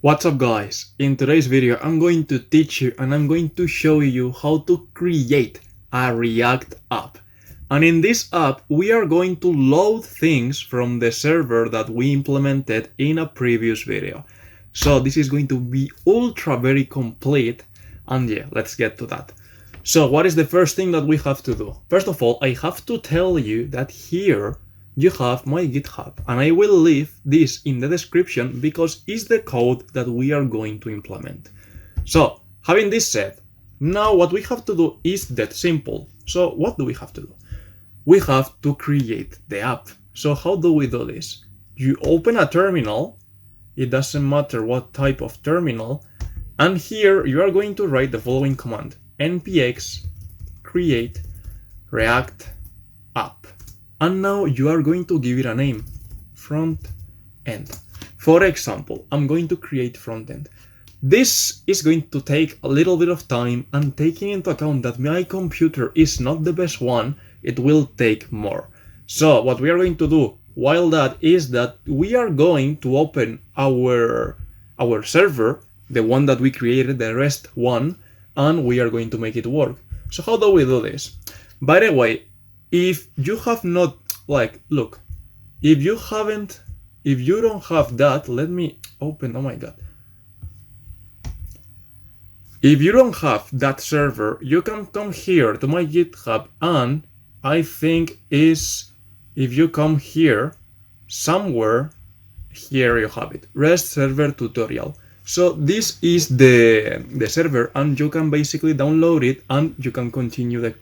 What's up guys? In today's video I'm going to teach you and I'm going to show you how to create a React app. And in this app we are going to load things from the server that we implemented in a previous video. So this is going to be very complete, and yeah, let's get to that. So what is the first thing that we have to do? First of all, I have to tell you that here you have my GitHub, and I will leave this in the description because it's the code that we are going to implement. So having this said, now what we have to do is that simple. So what do we have to do? We have to create the app. So how do we do this? You open a terminal, it doesn't matter what type of terminal, and here you are going to write the following command: npx create react app. And now you are going to give it a name, front end. For example, I'm going to create front end. This is going to take a little bit of time, and taking into account that my computer is not the best one, it will take more. So what we are going to do while that is that we are going to open our server, the one that we created, the REST one, and we are going to make it work. So how do we do this? By the way, if you have not, look, if you don't have that, let me open, oh my god. If you don't have that server, you can come here to my GitHub, and I think is, if you come here, somewhere, here you have it, REST server tutorial. So this is the server, and you can basically download it and you can continue the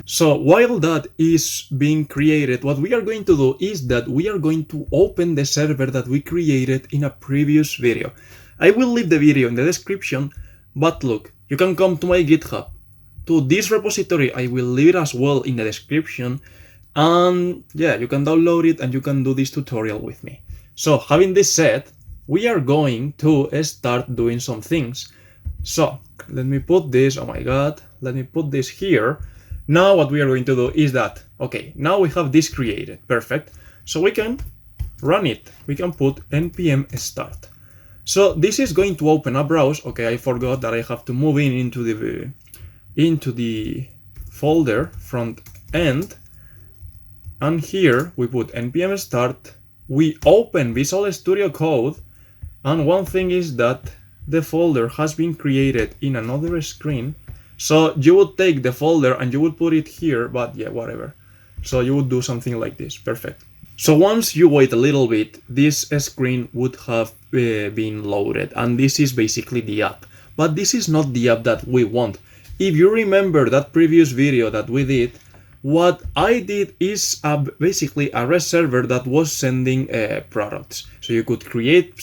So while that is being created, what we are going to do is that we are going to open the server that we created in a previous video. I will leave the video in the description, but look, you can come to my GitHub, to this repository. I will leave it as well in the description, and yeah, you can download it and you can do this tutorial with me. So having this said, we are going to start doing some things. So let me put this, oh my god, let me put this here. Now what we are going to do is that, okay, now we have this created, perfect. So we can run it, we can put npm start. So this is going to open a browse. Okay, I forgot that I have to move into the folder front end, and here we put npm start, we open Visual Studio Code, and one thing is that the folder has been created in another screen. So you would take the folder and you would put it here, but yeah, whatever. So you would do something like this, perfect. So once you wait a little bit, this screen would have been loaded, and this is basically the app. But this is not the app that we want. If you remember that previous video that we did, what I did is basically a REST server that was sending products. So you could create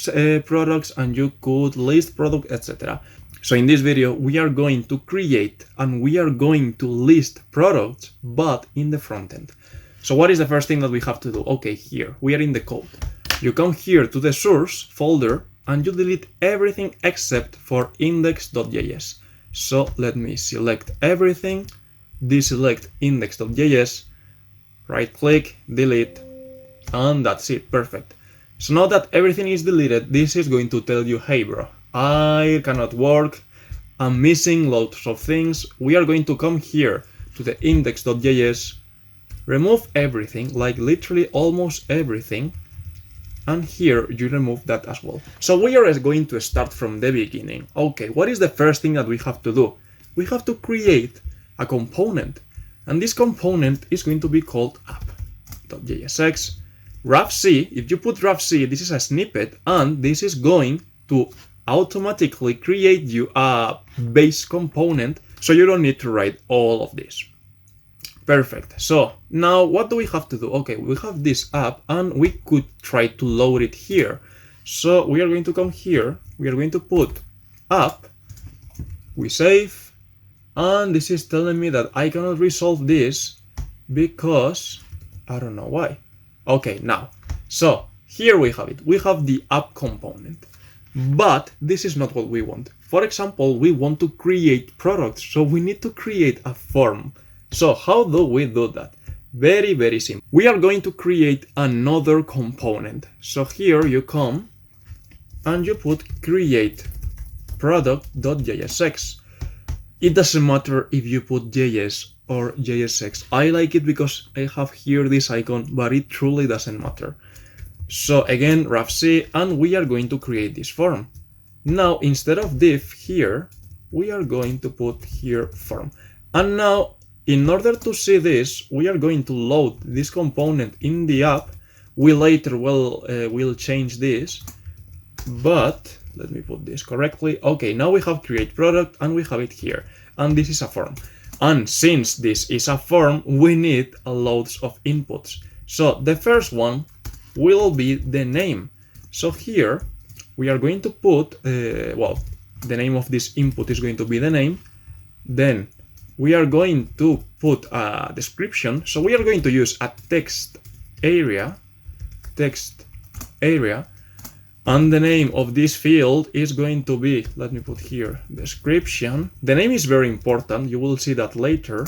products and you could list products, etc. So in this video, we are going to create and we are going to list products, but in the front end. So what is the first thing that we have to do? Okay, here, we are in the code. You come here to the source folder and you delete everything except for index.js. So let me select everything, deselect index.js, right click, delete, and that's it, perfect. So now that everything is deleted, this is going to tell you, hey bro, I cannot work, I'm missing lots of things. We are going to come here to the index.js, remove everything, like literally almost everything, and here you remove that as well. So we are going to start from the beginning. Okay, what is the first thing that we have to do? We have to create a component, and this component is going to be called app.jsx. RavC, if you put RavC, this is a snippet, and this is going to automatically create you a base component, so you don't need to write all of this. Perfect. So now what do we have to do? Okay, we have this app and we could try to load it here. So we are going to come here, we are going to put app, we save, and this is telling me that I cannot resolve this because I don't know why. Okay, now, so here we have it. We have the app component, but this is not what we want. For example, we want to create products, so we need to create a form. So how do we do that? Very, very simple. We are going to create another component. So here you come and you put create product.jsx. It doesn't matter if you put JS or JSX. I like it because I have here this icon, but it truly doesn't matter. So again, ref-c, and we are going to create this form. Now, instead of div here, we are going to put here form. And now, in order to see this, we are going to load this component in the app. We later will change this, but let me put this correctly. Okay, now we have create product and we have it here. And this is a form. And since this is a form, we need loads of inputs. So the first one will be the name. So here we are going to put, the name of this input is going to be the name. Then we are going to put a description. So we are going to use a text area, and the name of this field is going to be, let me put here, description. The name is very important, you will see that later.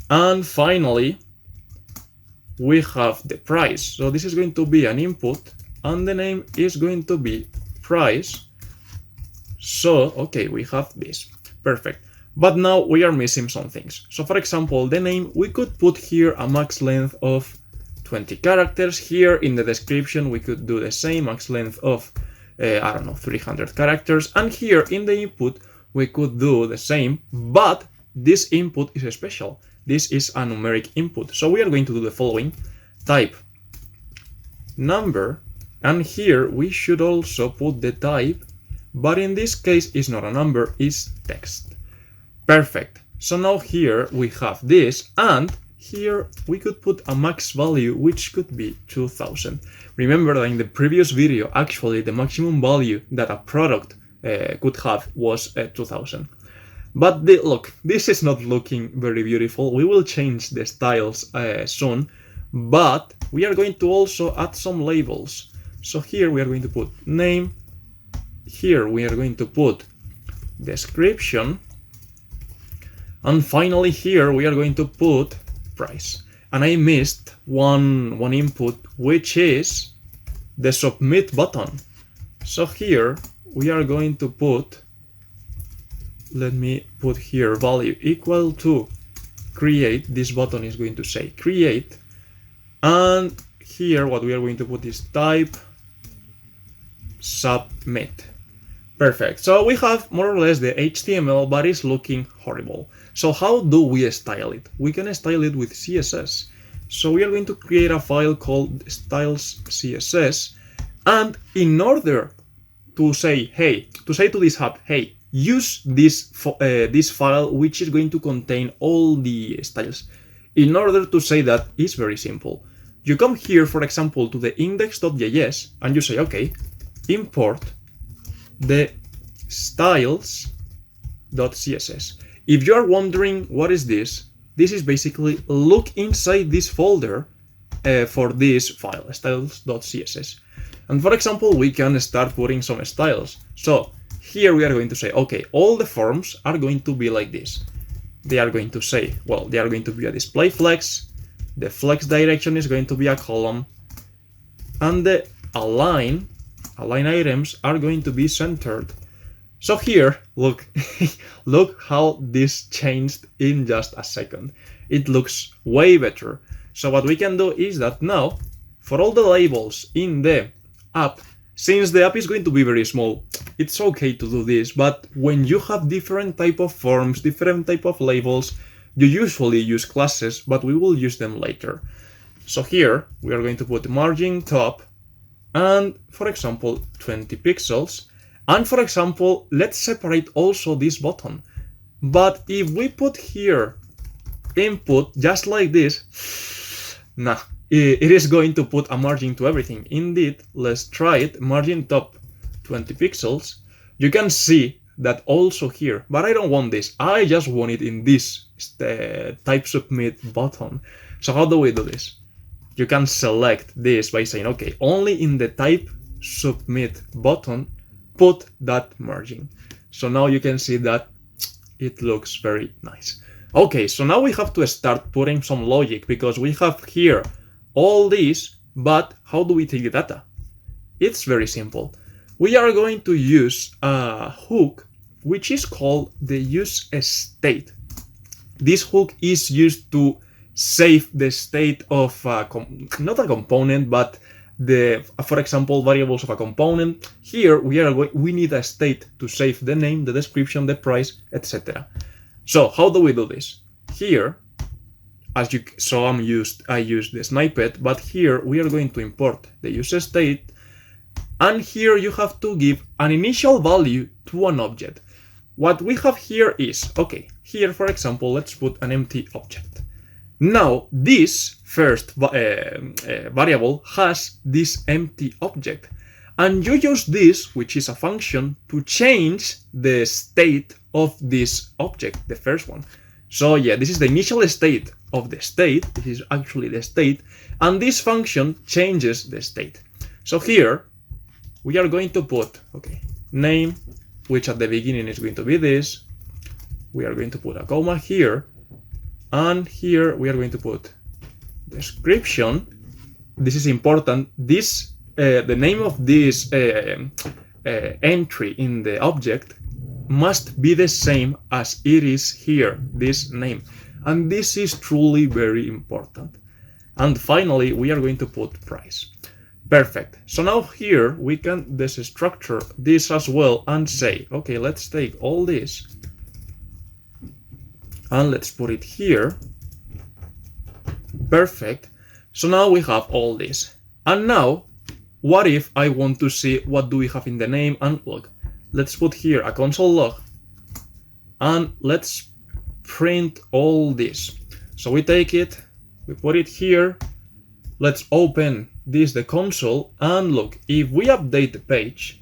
And finally, we have the price. So this is going to be an input, and the name is going to be price. So, okay, we have this, perfect. But now we are missing some things. So for example, the name, we could put here a max length of 20 characters. Here in the description, we could do the same, max length of, 300 characters. And here in the input, we could do the same, but this input is special. This is a numeric input. So we are going to do the following, type number, and here we should also put the type, but in this case, it's not a number, it's text. Perfect. So now here we have this, and here we could put a max value, which could be 2000. Remember that in the previous video, actually the maximum value that a product could have was 2000. But look, this is not looking very beautiful. We will change the styles soon, but we are going to also add some labels. So here we are going to put name. Here we are going to put description. And finally here we are going to put price. And I missed one input, which is the submit button. So here we are going to put, let me put here value equal to create. This button is going to say create. And here what we are going to put is type submit. Perfect. So we have more or less the HTML, but it's looking horrible. So how do we style it? We can style it with CSS. So we are going to create a file called styles CSS. And in order to say, to this app, hey, use this file, which is going to contain all the styles. In order to say that, it's very simple. You come here, for example, to the index.js, and you say, okay, import the styles.css. If you are wondering what is this is basically look inside this folder for this file, styles.css. And for example, we can start putting some styles. So here we are going to say, okay, all the forms are going to be like this. They are going to say, well, they are going to be a display flex. The flex direction is going to be a column. And the align items are going to be centered. So here, look, look how this changed in just a second. It looks way better. So what we can do is that now, for all the labels in the app, since the app is going to be very small, it's okay to do this, but when you have different type of forms, different type of labels, you usually use classes, but we will use them later. So here, we are going to put margin top, and for example, 20 pixels. And for example, let's separate also this button. But if we put here input just like this, nah, it is going to put a margin to everything. Indeed, let's try it. Margin top 20 pixels. You can see that also here, but I don't want this. I just want it in this type submit button. So how do we do this? You can select this by saying, okay, only in the type submit button, put that margin. So now you can see that it looks very nice. Okay, so now we have to start putting some logic because we have here all this, but how do we take the data? It's very simple. We are going to use a hook which is called the useState. This hook is used to save the state of not a component, but for example, variables of a component. Here we need a state to save the name, the description, the price, etc. So how do we do this? Here, as you saw, I used the snippet, but here we are going to import the useState, and here you have to give an initial value to an object. What we have here is, okay, here for example, let's put an empty object. Now this first variable has this empty object, and you use this, which is a function, to change the state of this object, the first one. So yeah, this is the initial state of the state. This is actually the state, and this function changes the state. So here we are going to put, okay, name, which at the beginning is going to be this. We are going to put a comma here, and here we are going to put description. This is important. This the name of this entry in the object must be the same as it is here, this name. And this is truly very important. And finally, we are going to put price. Perfect. So now here we can destructure this as well and say, okay, let's take all this and let's put it here. Perfect. So now we have all this. And now, what if I want to see what do we have in the name and log? Let's put here a console log and let's print all this. So we take it, we put it here. Let's open this, the console, and look, if we update the page,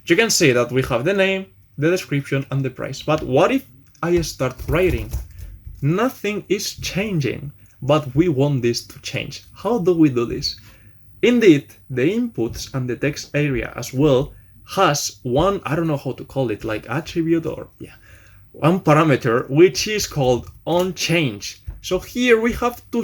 you can see that we have the name, the description, and the price. But what if I start writing? Nothing is changing, but we want this to change. How do we do this? Indeed, the inputs and the text area as well has one, I don't know how to call it, like attribute or yeah, one parameter, which is called onChange. So here we have to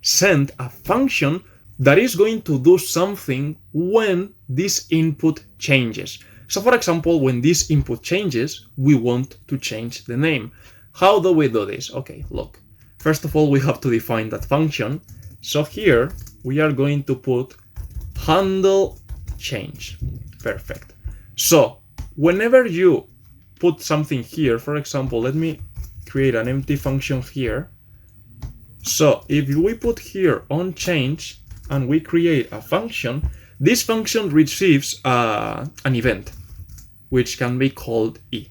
send a function that is going to do something when this input changes. So for example, when this input changes, we want to change the name. How do we do this? Okay, look. First of all, we have to define that function. So here we are going to put handle change. Perfect. So whenever you put something here, for example, let me create an empty function here. So if we put here onChange and we create a function, this function receives an event, which can be called E.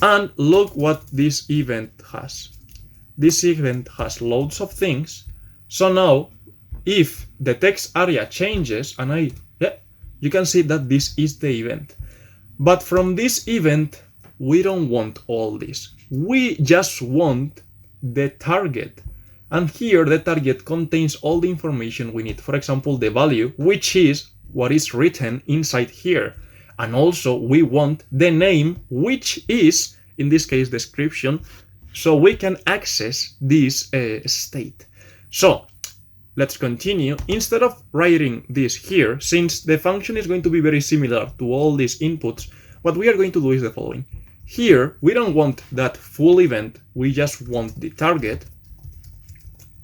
And look what this event has. This event has loads of things. So now, if the text area changes, and you can see that this is the event. But from this event, we don't want all this. We just want the target. And here the target contains all the information we need. For example, the value, which is what is written inside here. And also we want the name, which is, in this case, description, so we can access this state. So let's continue. Instead of writing this here, since the function is going to be very similar to all these inputs, what we are going to do is the following. Here, we don't want that full event, we just want the target.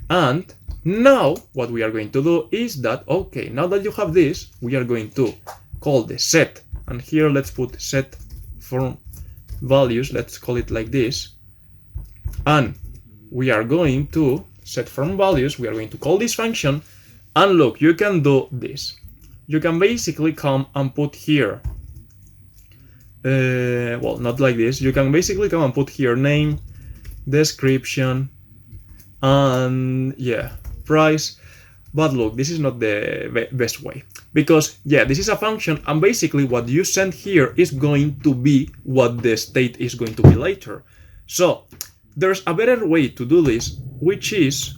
And now what we are going to do is that, okay, now that you have this, we are going to call the set. And here let's put set from values, let's call it like this. And we are going to set from values, we are going to call this function. And look, you can do this. You can basically come and put here well, not like this. You can basically come and put here name, description, and yeah, price. But look, this is not the best way, because yeah, this is a function, and basically what you send here is going to be what the state is going to be later. So there's a better way to do this, which is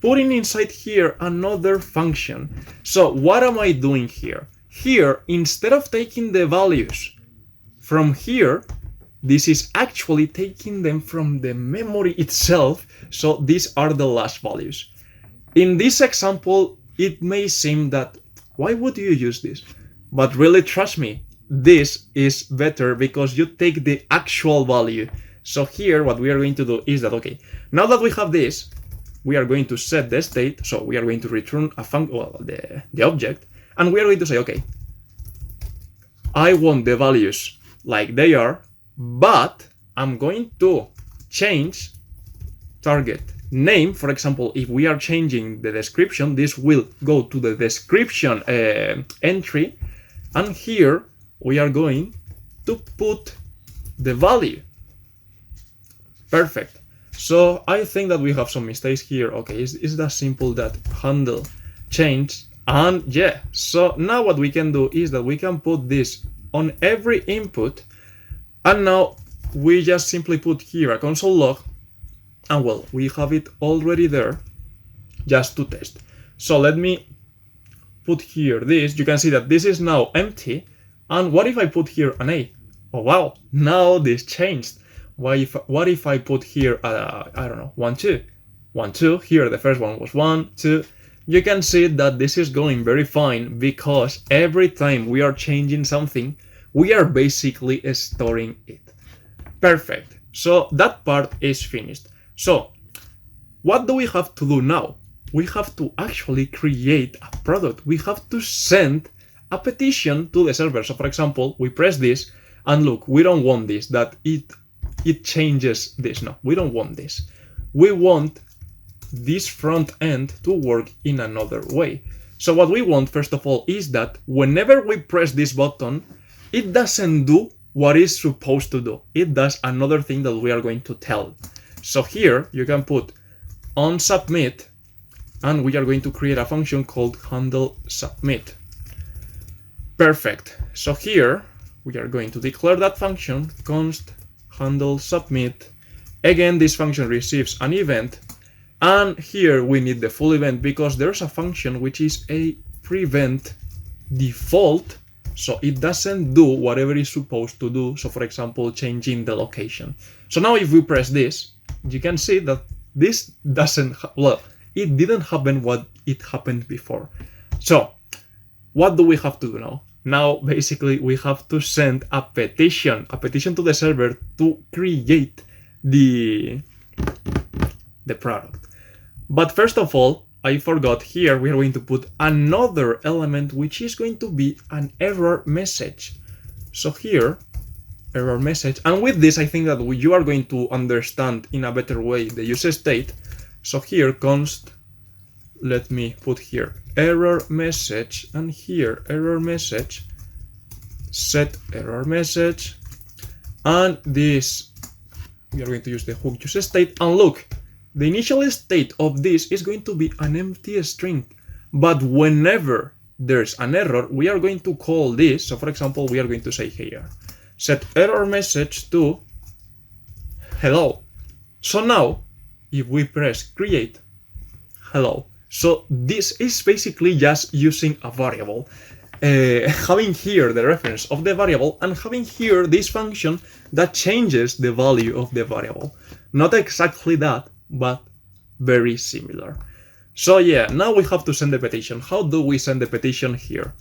putting inside here another function. So what am I doing here? Here, instead of taking the values from here, this is actually taking them from the memory itself. So these are the last values. In this example, it may seem that, why would you use this? But really, trust me, this is better because you take the actual value. So here, what we are going to do is that, okay, now that we have this, we are going to set the state. So we are going to return a function, well, the object, and we are going to say, okay, I want the values like they are, but I'm going to change target name. For example, if we are changing the description, this will go to the description entry, and here we are going to put the value. Perfect. So I think that we have some mistakes here. Okay, is that simple, that handle change, and yeah. So now what we can do is that we can put this on every input. And now we just simply put here a console log, and well, we have it already there just to test. So let me put here this. You can see that this is now empty. And what if I put here an A? Oh wow, now this changed. What if I put here, I don't know, 1, 2. 1, 2, here the first one was 1, 2. You can see that this is going very fine because every time we are changing something, we are basically storing it. Perfect. So that part is finished. So what do we have to do now? We have to actually create a product. We have to send a petition to the server. So for example, we press this, and look, we don't want this, that it changes this. No, we don't want this. We want this front end to work in another way. So what we want, first of all, is that whenever we press this button, it doesn't do what it's supposed to do. It does another thing that we are going to tell. So here you can put onSubmit, and we are going to create a function called handle submit. Perfect. So here we are going to declare that function, const handle submit. Again, this function receives an event, and here we need the full event because there's a function which is a prevent default. So it doesn't do whatever it's supposed to do. So for example, changing the location. So now if we press this, you can see that this doesn't, well, it didn't happen what it happened before. So what do we have to do now? Now, basically, we have to send a petition to the server to create the product. But first of all, I forgot, here we are going to put another element, which is going to be an error message. So here, error message. And with this, I think that you are going to understand in a better way the useState. So here const, let me put here error message, and here error message, set error message. And this, we are going to use the hook useState. And look, the initial state of this is going to be an empty string, but whenever there's an error, we are going to call this. So for example, we are going to say here, set error message to hello. So now, if we press create, hello. So this is basically just using a variable, having here the reference of the variable, and having here this function that changes the value of the variable. Not exactly that, but very similar. So yeah, now we have to send the petition. How do we send the petition here?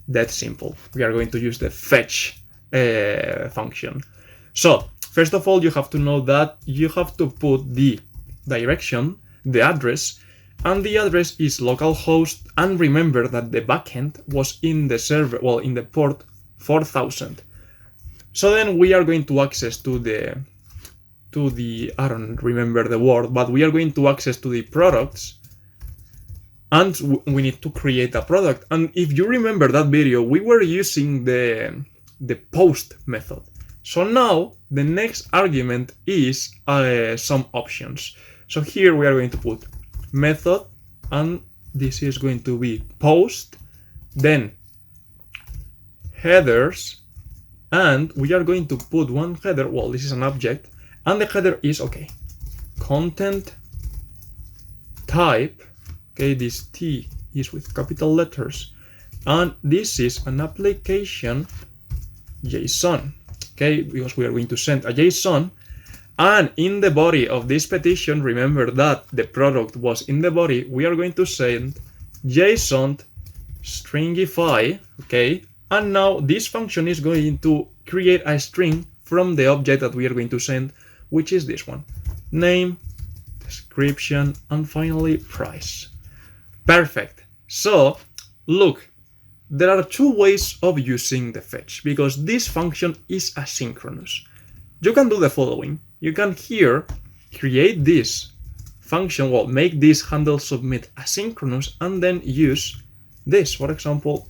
That's simple. We are going to use the fetch function. So first of all, you have to know that you have to put the direction, the address, and the address is localhost, and remember that the backend was in the server, well, in the port 4000. So then we are going to access to the, I don't remember the word, but we are going to access to the products, and we need to create a product. And if you remember that video, we were using the post method. So now the next argument is some options. So here we are going to put method, and this is going to be post, then headers, and we are going to put one header. Well, this is an object, and the header is content type. This T is with capital letters, and this is an application JSON. Because we are going to send a JSON, and in the body of this petition, remember that the product was in the body, we are going to send JSON stringify, and now this function is going to create a string from the object that we are going to send, which is this one: name, description, and finally price. Perfect. So look, there are two ways of using the fetch, because this function is asynchronous. You can do the following. You can here create this function, make this handle submit asynchronous, and then use this, for example,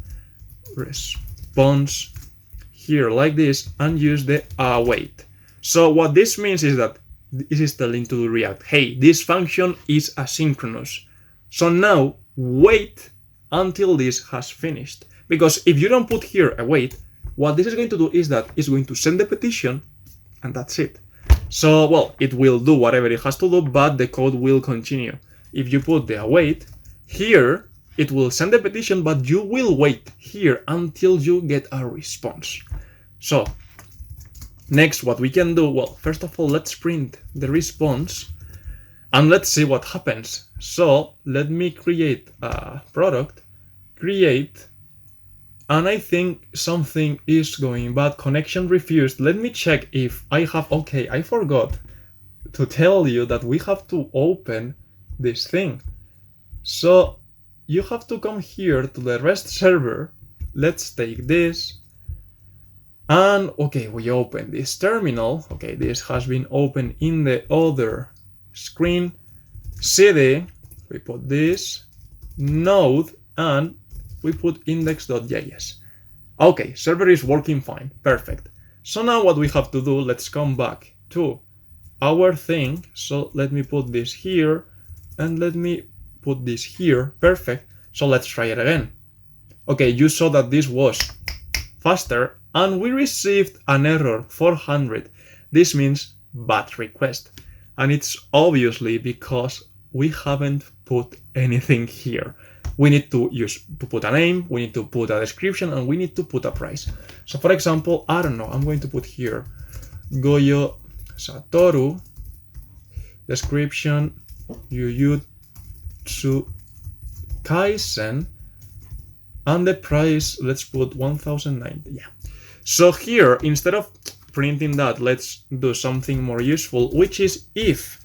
response here like this, and use the await. So what this means is that this is telling to React, hey, this function is asynchronous. So now wait until this has finished. Because if you don't put here a wait, what this is going to do is that it's going to send the petition, and that's it. So, it will do whatever it has to do, but the code will continue. If you put the await, here it will send the petition, but you will wait here until you get a response. So, next what we can do, first of all, let's print the response, and let's see what happens. So, let me create a product, create, and I think something is going bad. Connection refused. Let me check if I have, I forgot to tell you that we have to open this thing. So you have to come here to the REST server. Let's take this. And we open this terminal. This has been opened in the other screen. cd, we put this, node, and we put index.js. Server is working fine, perfect. So now what we have to do, let's come back to our thing. So let me put this here, and let me put this here, perfect. So let's try it again. You saw that this was faster, and we received an error 400. This means bad request, and it's obviously because we haven't put anything here. We need to put a name, we need to put a description, and we need to put a price. So for example, I don't know, I'm going to put here Goyo Satoru, description, Jujutsu Kaisen, and the price, let's put 1090. So here, instead of printing that, let's do something more useful, which is if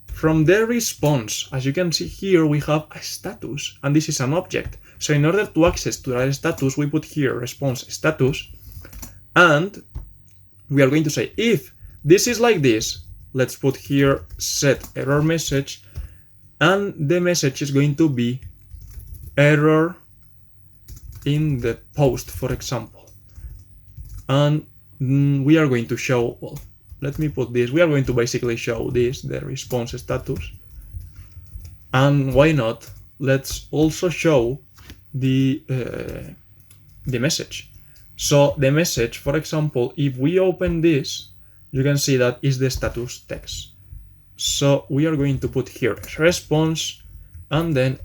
from the response, as you can see here, we have a status, and this is an object. So in order to access to that status, we put here response status, and we are going to say if this is like this, let's put here set error message, and the message is going to be error in the post, for example. And we are going to show, let me put this, we are going to basically show this, the response status. And why not, let's also show the message. So the message, for example, if we open this, you can see that is the status text. So we are going to put here response, and then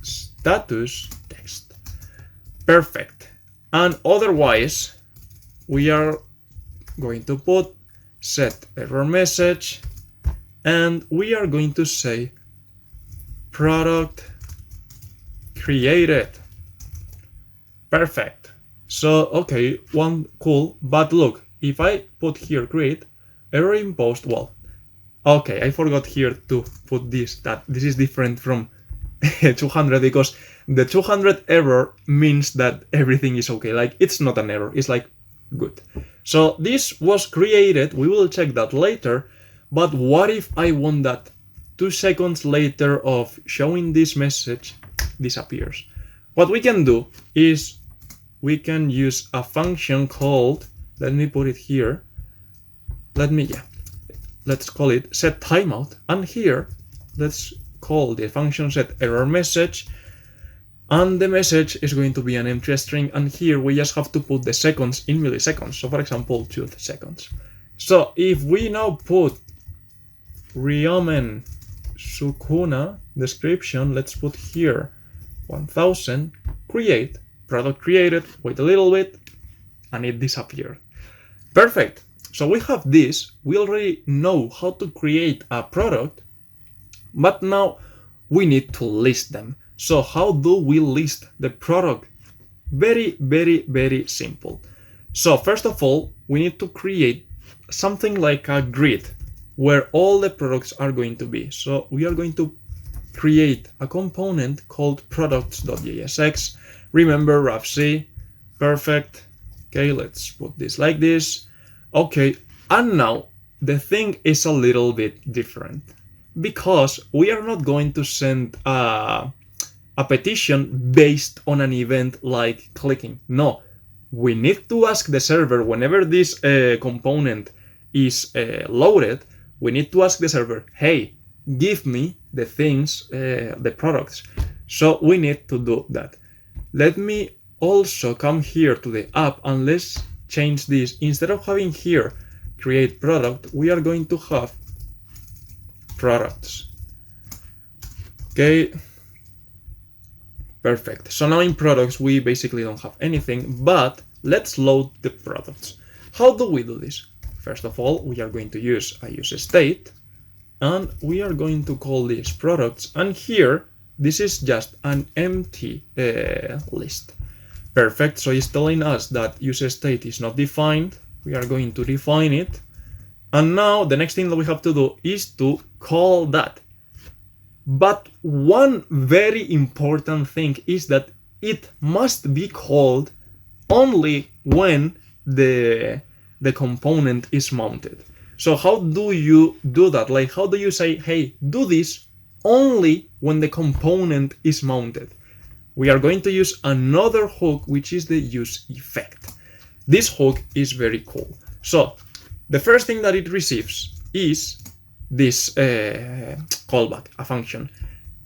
status text. Perfect. And otherwise, we are going to put set error message, and we are going to say product created. Perfect. So one cool, but look, if I put here create error in post, I forgot here to put this, that this is different from 200, because the 200 error means that everything is okay. Like, it's not an error, it's like good. So this was created, we will check that later, but what if I want that 2 seconds later of showing this message, disappears. What we can do is we can use a function called, let me put it here, let's call it set timeout, and here let's call the function set error message, and the message is going to be an empty string, and here we just have to put the seconds in milliseconds, so for example 2 seconds. So if we now put Riomen Sukuna description, let's put here 1000, create, product created, wait a little bit, and it disappeared. Perfect. So we have this, we already know how to create a product, but now we need to list them. So how do we list the product? Very, very, very simple. So first of all, we need to create something like a grid where all the products are going to be. So we are going to create a component called products.jsx. Remember RavC, perfect. Okay, let's put this like this. Okay, and now the thing is a little bit different because we are not going to send a petition based on an event like clicking. No, we need to ask the server whenever this component is loaded, we need to ask the server, hey, give me the things, the products. So we need to do that. Let me also come here to the app and let's change this. Instead of having here create product, we are going to have products. Okay, perfect. So now in products we basically don't have anything, but let's load the products. How do we do this? First of all, we are going to use a useState, and we are going to call this products, and here this is just an empty list. Perfect. So it's telling us that useState is not defined. We are going to define it. And now the next thing that we have to do is to call that. But one very important thing is that it must be called only when the component is mounted. So how do you do that? Like, how do you say, hey, do this only when the component is mounted? We are going to use another hook, which is the useEffect. This hook is very cool. So the first thing that it receives is this callback, a function.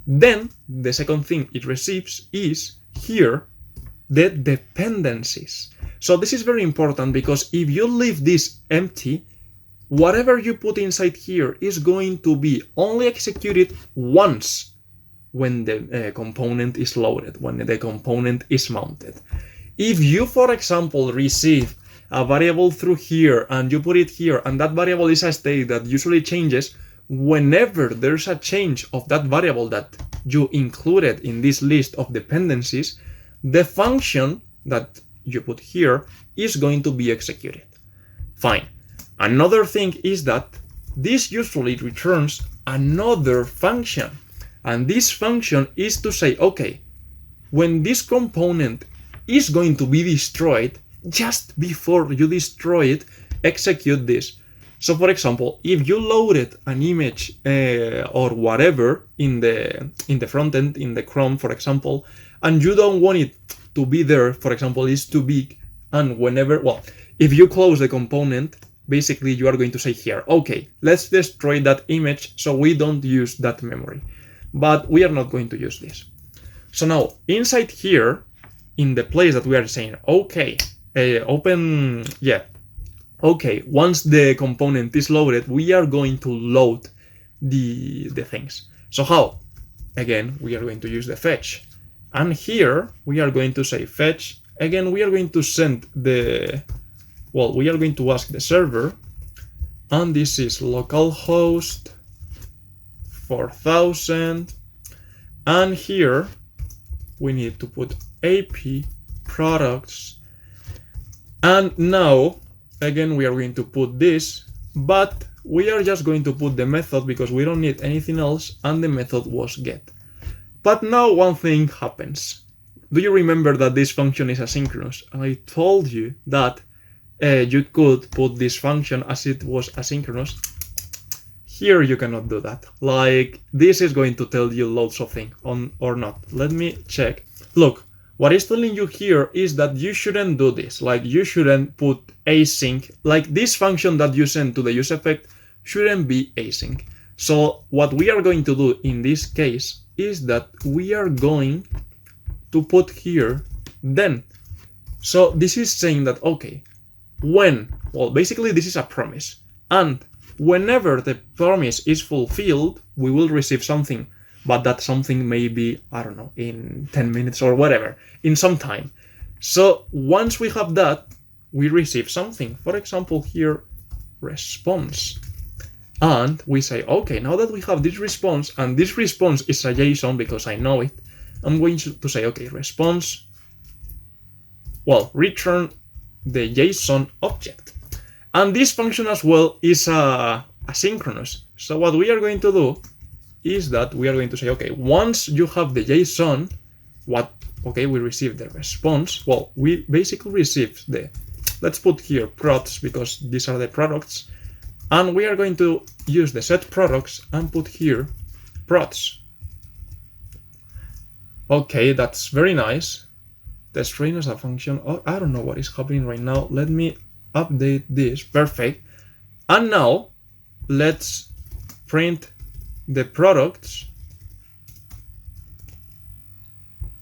Then the second thing it receives is here the dependencies. So this is very important because if you leave this empty, whatever you put inside here is going to be only executed once when the component is loaded, when the component is mounted. If you, for example, receive a variable through here and you put it here and that variable is a state that usually changes, whenever there's a change of that variable that you included in this list of dependencies, the function that you put here is going to be executed. Fine. Another thing is that this usually returns another function. And this function is to say, okay, when this component is going to be destroyed, just before you destroy it, execute this. So for example, if you loaded an image or whatever in the front end, in the Chrome, for example, and you don't want it to be there, for example, it's too big, and whenever, well, if you close the component, basically you are going to say here, okay, let's destroy that image so we don't use that memory. But we are not going to use this. So now inside here, in the place that we are saying, okay, okay, once the component is loaded, we are going to load the things. So how? Again, we are going to use the fetch. And here we are going to say fetch. Again, we are going to send we are going to ask the server, and this is localhost 4000, and here we need to put AP products, and now again we are going to put this, but we are just going to put the method because we don't need anything else, and the method was get. But now one thing happens. Do you remember that this function is asynchronous? I told you that you could put this function as it was asynchronous. Here you cannot do that. Like, this is going to tell you loads of things on or not. Let me check. Look, what it's telling you here is that you shouldn't do this. Like, you shouldn't put async. Like, this function that you send to the useEffect shouldn't be async. So what we are going to do in this case is that we are going to put here then. So this is saying that, okay, when, well, basically this is a promise. And whenever the promise is fulfilled, we will receive something, but that something may be, I don't know, in 10 minutes or whatever, in some time. So once we have that, we receive something. For example, here, response. And we say, okay, now that we have this response, and this response is a JSON because I know it, I'm going to say, okay, response, well, return the JSON object. And this function as well is asynchronous. So what we are going to do is that we are going to say, okay, once you have the JSON, we receive the response. Well, we basically receive let's put here products because these are the products. And we are going to use the set products and put here prods. Okay, that's very nice. The string as a function. Oh, I don't know what is happening right now. Let me update this. Perfect. And now let's print the products.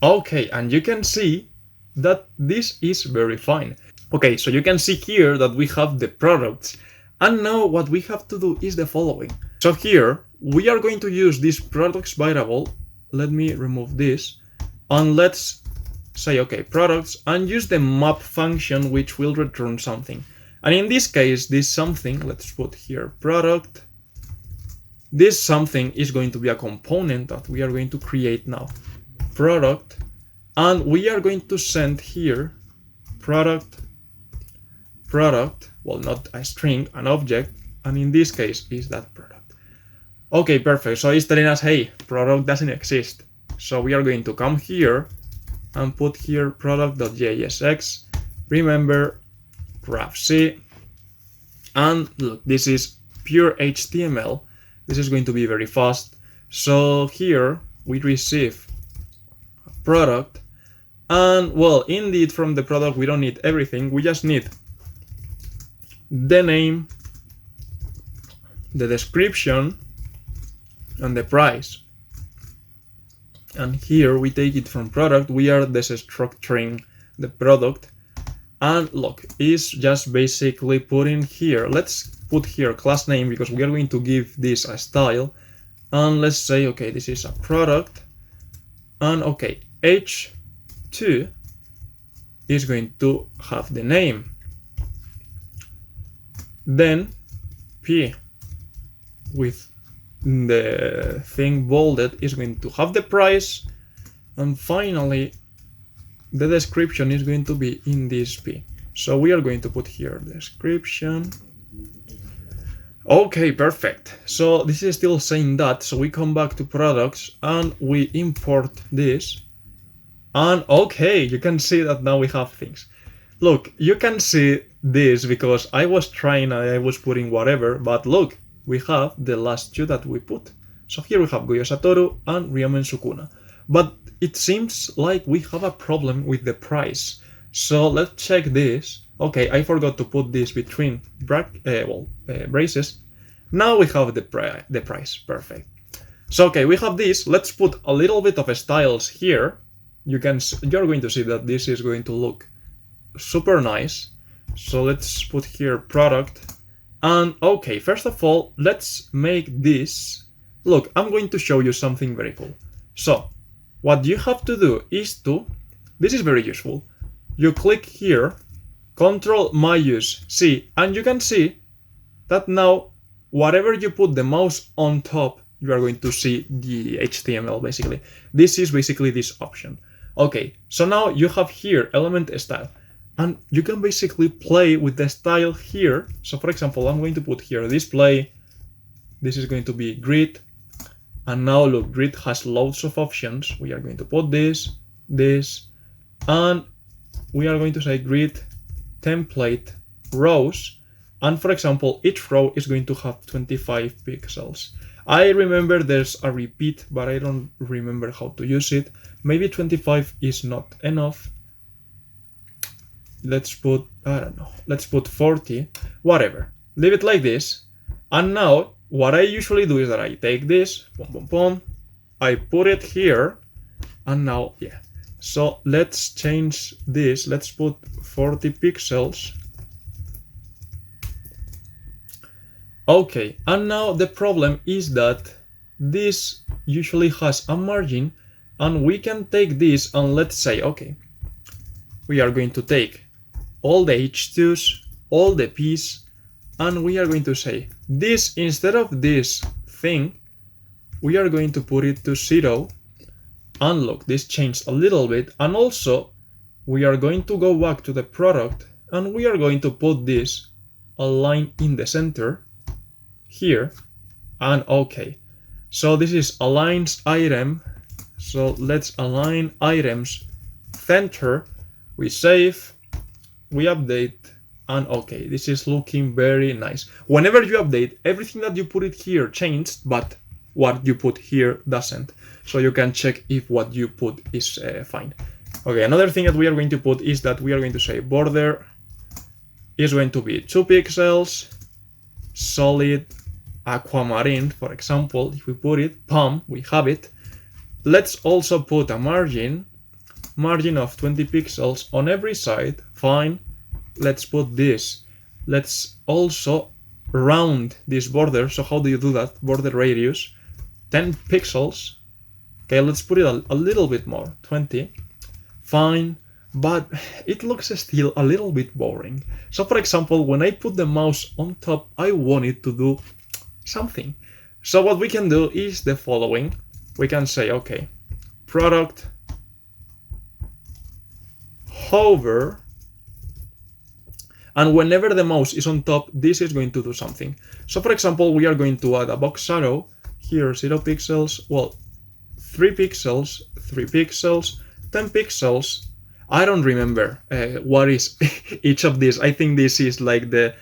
Okay, and you can see that this is very fine. Okay, so you can see here that we have the products. And now what we have to do is the following. So here we are going to use this products variable. Let me remove this and let's say, okay, products, and use the map function, which will return something. And in this case, this something, let's put here product. This something is going to be a component that we are going to create now. Product, and we are going to send here product, well, not a string, an object, and in this case is that product. Okay, perfect. So it's telling us, hey, product doesn't exist. So we are going to come here and put here product.jsx, remember graph C, and look, this is pure HTML. This is going to be very fast. So here we receive a product, and well, indeed from the product we don't need everything, we just need the name, the description, and the price. And here we take it from product, we are destructuring the product. And look, it's just basically putting here, let's put here class name because we are going to give this a style. And let's say, okay, this is a product. And okay, H2 is going to have the name. Then P with the thing bolded is going to have the price, and finally the description is going to be in this P. So we are going to put here description. Okay, perfect. So this is still saying that, so we come back to products and we import this, and okay, you can see that now we have things. Look, you can see this because I was putting whatever, but look, we have the last two that we put. So here we have Goyo Satoru and Ryomen Sukuna. But it seems like we have a problem with the price. So let's check this. Okay, I forgot to put this between braces. Now we have the price, perfect. So okay, we have this. Let's put a little bit of styles here. You're going to see that this is going to look super nice. So let's put here product. And okay, first of all, let's make this. Look, I'm going to show you something very cool. So what you have to do is this is very useful. You click here, Control Use C, and you can see that now whatever you put the mouse on top, you are going to see the HTML basically. This is basically this option. Okay, so now you have here element style. And you can basically play with the style here. So for example, I'm going to put here display. This is going to be grid. And now look, grid has loads of options. We are going to put this, and we are going to say grid template rows. And for example, each row is going to have 25 pixels. I remember there's a repeat, but I don't remember how to use it. Maybe 25 is not enough. Let's put, I don't know, let's put 40, whatever. Leave it like this. And now what I usually do is that I take this, boom, boom, boom, I put it here, and now, yeah. So let's change this. Let's put 40 pixels. Okay, and now the problem is that this usually has a margin, and we can take this and let's say, okay, we are going to take all the H2s, all the P's, and we are going to say this, instead of this thing, we are going to put it to 0. And look, this changed a little bit. And also we are going to go back to the product and we are going to put this a line in the center here. And okay, so this is aligns item. So let's align items center. We save, we update, and okay, this is looking very nice. Whenever you update, everything that you put it here changed, but what you put here doesn't. So you can check if what you put is fine. Okay, another thing that we are going to put is that we are going to say border is going to be 2 pixels, solid, aquamarine, for example. If we put it, palm, we have it. Let's also put a margin of 20 pixels on every side, fine. Let's put this. Let's also round this border. So how do you do that? Border radius, 10 pixels. Okay, let's put it a little bit more, 20. Fine, but it looks still a little bit boring. So for example, when I put the mouse on top, I want it to do something. So what we can do is the following. We can say, okay, product, hover, and whenever the mouse is on top, this is going to do something. So for example, we are going to add a box arrow here, 0 pixels, well, 3 pixels, 3 pixels, 10 pixels. I don't remember what is each of these. I think this is like the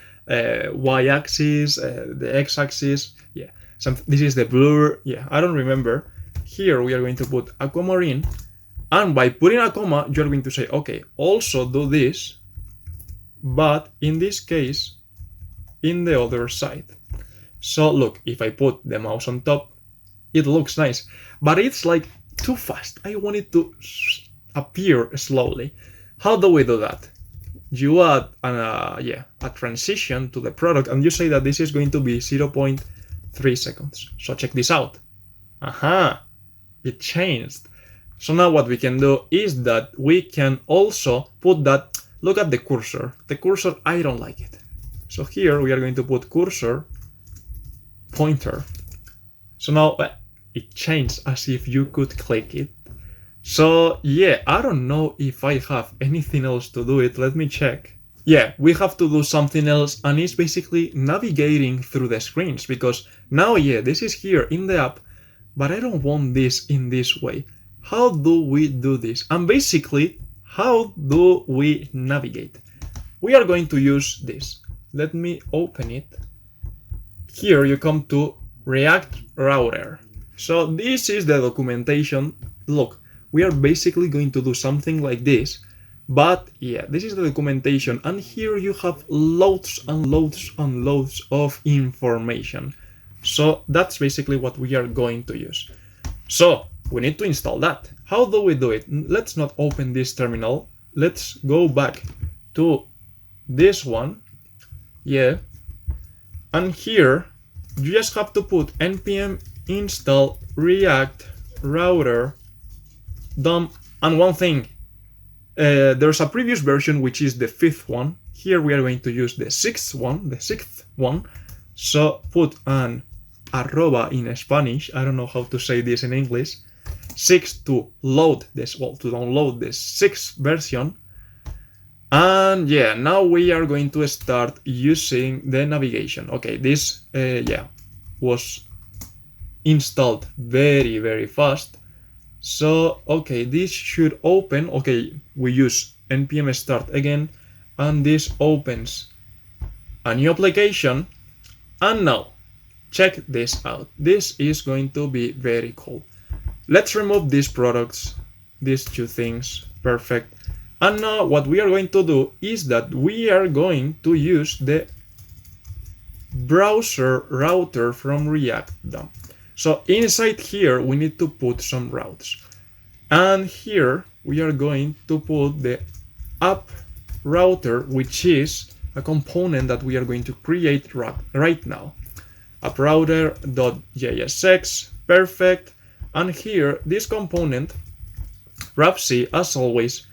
y-axis, the x-axis. Yeah, this is the blur. Yeah, I don't remember. Here we are going to put aquamarine, and by putting a comma, you're going to say, okay, also do this, but in this case, in the other side. So look, if I put the mouse on top, it looks nice, but it's like too fast. I want it to appear slowly. How do we do that? You add a transition to the product and you say that this is going to be 0.3 seconds. So check this out. Aha, it changed. So now what we can do is that we can also put that, look at the cursor. The cursor, I don't like it. So here we are going to put cursor pointer. So now it changed as if you could click it. So yeah, I don't know if I have anything else to do it. Let me check. Yeah, we have to do something else, and it's basically navigating through the screens, because now, yeah, this is here in the app, but I don't want this in this way. How do we do this? And basically, how do we navigate? We are going to use this. Let me open it. Here you come to React Router. So this is the documentation. Look, we are basically going to do something like this, but yeah, this is the documentation, and here you have loads and loads and loads of information. So that's basically what we are going to use. So we need to install that. How do we do it? Let's not open this terminal. Let's go back to this one. Yeah. And here you just have to put npm install react router DOM, and one thing, there's a previous version which is the 5th one. Here we are going to use the 6th one. So put an arroba in Spanish. I don't know how to say this in English. 6 to load this, well, to download the 6th version. And yeah, now we are going to start using the navigation. Okay, this was installed very, very fast. So, okay, this should open. Okay, we use npm start again, and this opens a new application, and now check this out. This is going to be very cool. Let's remove these products, these two things. Perfect. And now what we are going to do is that we are going to use the browser router from React DOM. So inside here we need to put some routes, and here we are going to put the app router, which is a component that we are going to create right now. App router.jsx, perfect. And here this component RapC, as always.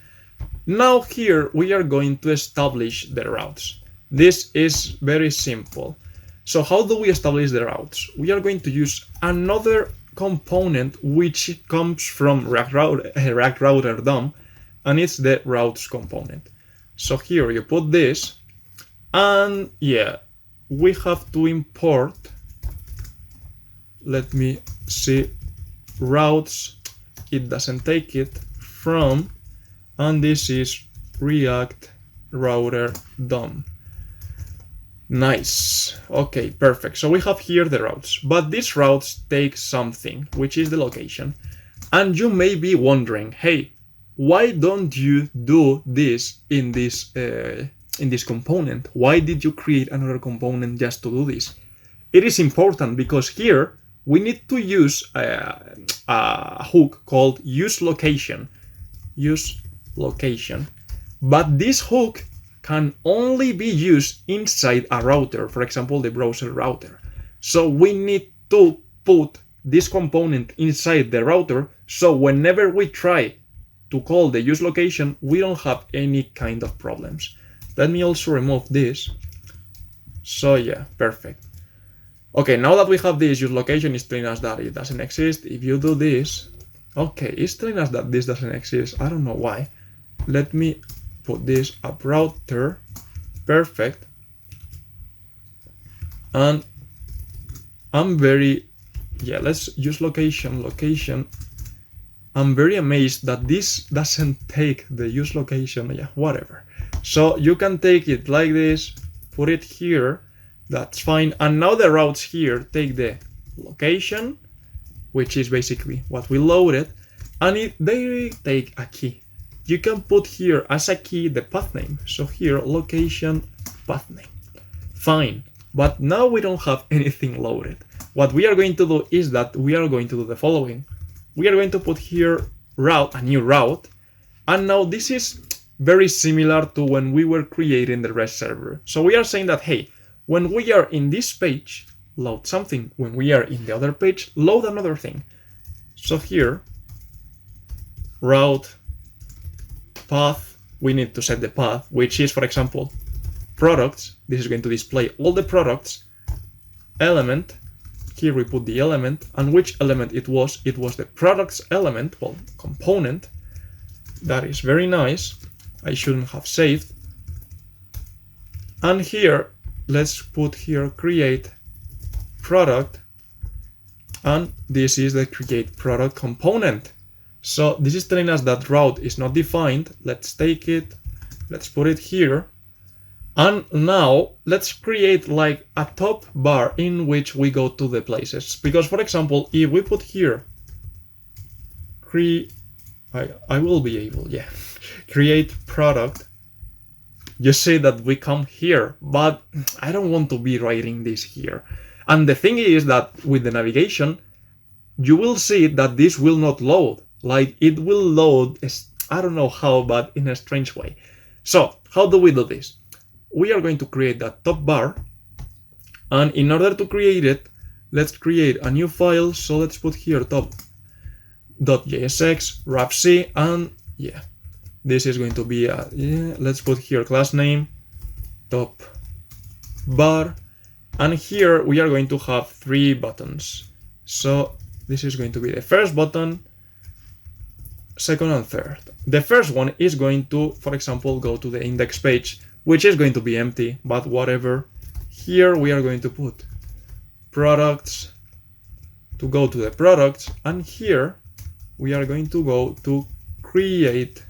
Now here we are going to establish the routes. This is very simple. So how do we establish the routes? We are going to use another component which comes from React Router DOM, and it's the routes component. So here you put this, and yeah, we have to import, let me see, routes. It doesn't take it from, and this is React Router DOM. Nice. Okay, perfect. So we have here the routes, but these routes take something, which is the location. And you may be wondering, hey, why don't you do this in this component? Why did you create another component just to do this? It is important because here we need to use a hook called useLocation. useLocation. But this hook can only be used inside a router, for example, the browser router. So we need to put this component inside the router, so whenever we try to call the useLocation, we don't have any kind of problems. Let me also remove this. So yeah, perfect. Okay, now that we have this, useLocation is telling us that it doesn't exist. If you do this, okay, it's telling us that this doesn't exist. I don't know why. Let me put this app router, perfect. And I'm very, let's use location. I'm very amazed that this doesn't take the useLocation, whatever. So you can take it like this, put it here, that's fine. And now the routes here take the location, which is basically what we loaded, and they take a key. You can put here as a key the path name. So here, location path name. Fine. But now we don't have anything loaded. What we are going to do is that we are going to do the following. We are going to put here route, a new route. And now this is very similar to when we were creating the REST server. So we are saying that, hey, when we are in this page, load something. When we are in the other page, load another thing. So here, route path, we need to set the path, which is, for example, products. This is going to display all the products. Element, here we put the element, and which element it was the products element, well, component. That is very nice. I shouldn't have saved. And here, let's put here create product, and this is the create product component. So this is telling us that route is not defined. Let's take it, let's put it here. And now let's create like a top bar in which we go to the places. Because for example, if we put here, I will be able, create product, you see that we come here, but I don't want to be writing this here. And the thing is that with the navigation, you will see that this will not load. Like it will load, I don't know how, but in a strange way. So how do we do this? We are going to create that top bar, and in order to create it, let's create a new file. So let's put here top.jsx, rapc, and this is going to be let's put here class name, top bar, and here we are going to have 3 buttons. So this is going to be the first button, second and third. The first one is going to, for example, go to the index page, which is going to be empty, but whatever. Here we are going to put products to go to the products, and here we are going to go to create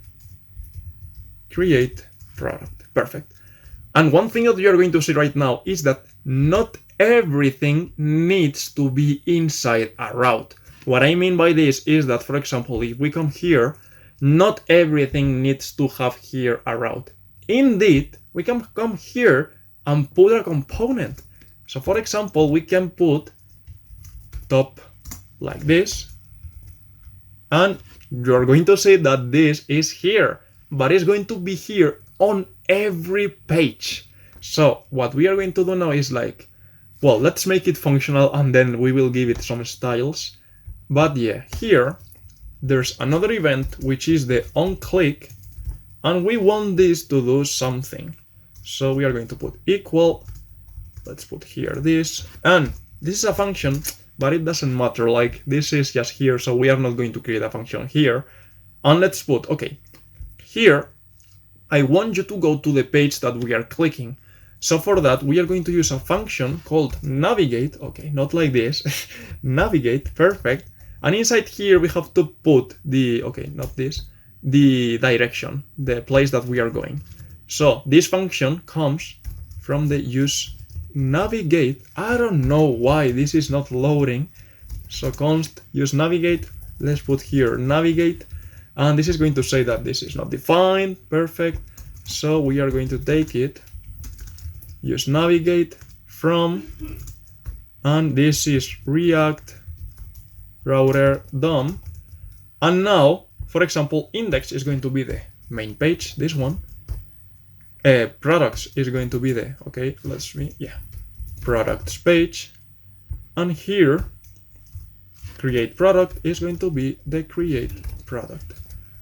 product. Perfect. And one thing that you're going to see right now is that not everything needs to be inside a route. What I mean by this is that, for example, if we come here, not everything needs to have here a route. Indeed, we can come here and put a component. So for example, we can put top like this, and you're going to see that this is here, but it's going to be here on every page. So what we are going to do now is like, well, let's make it functional and then we will give it some styles. But yeah, here there's another event which is the onClick, and we want this to do something. So we are going to put equal, let's put here this, and this is a function, but it doesn't matter, like this is just here, so we are not going to create a function here. And let's put, okay, here I want you to go to the page that we are clicking. So for that, we are going to use a function called navigate, okay, not like this, navigate, perfect. And inside here, we have to put the, okay, not this, the direction, the place that we are going. So this function comes from the useNavigate. I don't know why this is not loading. So const useNavigate, let's put here navigate. And this is going to say that this is not defined, perfect. So we are going to take it, useNavigate from, and this is React router DOM. And now, for example, index is going to be the main page, this one. Products is going to be the, okay, let's me, yeah, products page. And here, create product is going to be the create product.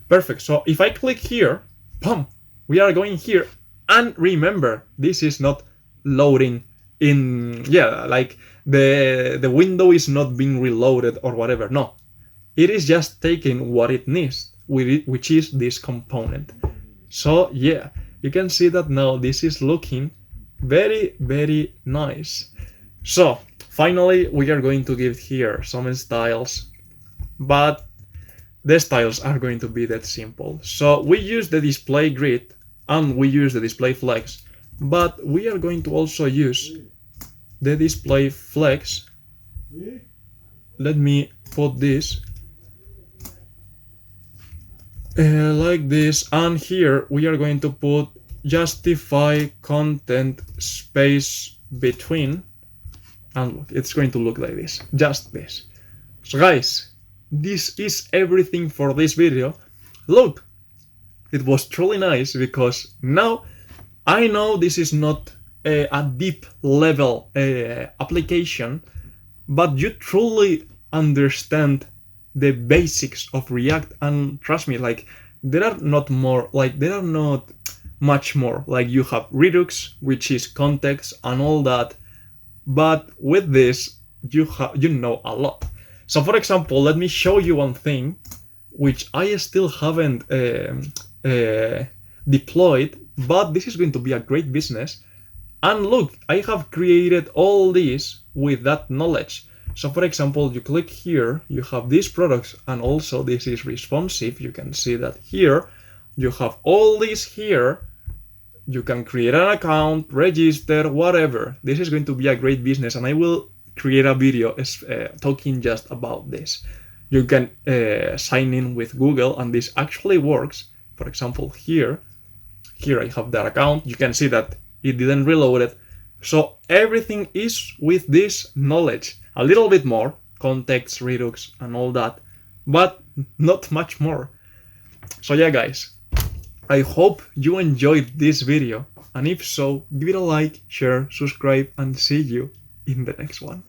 Perfect. So if I click here, boom, we are going here. And remember, this is not loading in, yeah, like the window is not being reloaded or whatever. No, it is just taking what it needs, which is this component. So yeah, you can see that now this is looking very, very nice. So finally, we are going to give here some styles, but the styles are going to be that simple. So we use the display grid and we use the display flex, but we are going to also use the display flex. Let me put this like this, and here we are going to put justify content space between, and look, it's going to look like this, just this. So guys, this is everything for this video. Look, it was truly nice because now I know this is not a deep level application, but you truly understand the basics of React, and trust me, like there are not much more. Like you have Redux, which is context and all that, but with this you know a lot. So for example, let me show you one thing which I still haven't deployed, but this is going to be a great business. And look, I have created all this with that knowledge. So for example, you click here, you have these products, and also this is responsive. You can see that here, you have all this here. You can create an account, register, whatever. This is going to be a great business, and I will create a video talking just about this. You can sign in with Google, and this actually works. For example, here I have that account. You can see that it didn't reload it. So everything is with this knowledge. A little bit more, context, Redux, and all that, but not much more. So yeah, guys, I hope you enjoyed this video. And if so, give it a like, share, subscribe, and see you in the next one.